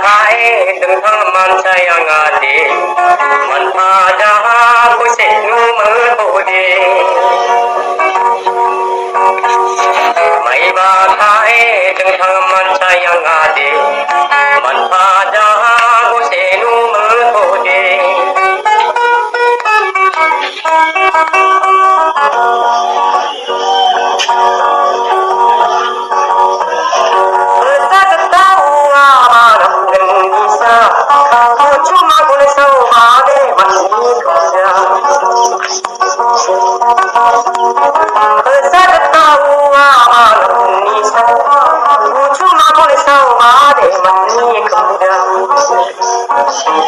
Kai từng thăng man saya ngati man pha ja ko se nu ma bo de mai ba kai từng thăng man saya ngati man pha ja ko se nu ma bo de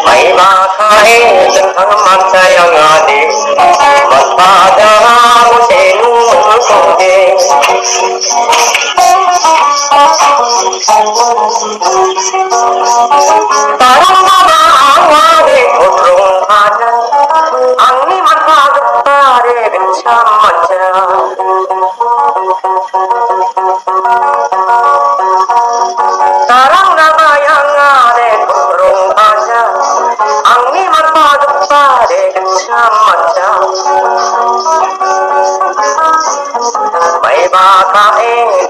Mai ba khai từng thăng man saya ngati man pha ja ko se nu ma bo de Tarang ba wa de kotrong aja angni man pha tare bicham maja Tarang ba yang ade kotrong aja angni man pha tare bicham maja Mai ba ka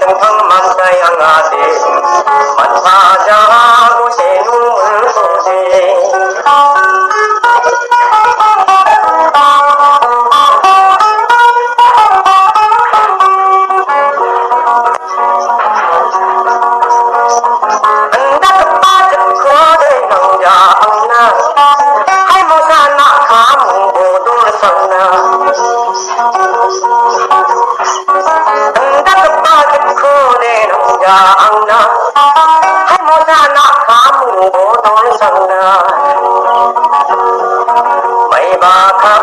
từng thăng man saya ngati man pha ja ko se nu ma bo de Hai mo sana kamu bodoh sana Anda kepada kode nangja angna Hai mo sana kamu bodoh sana Mai ba ka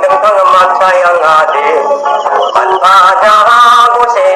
dengan man saya ngade man pha ja ko se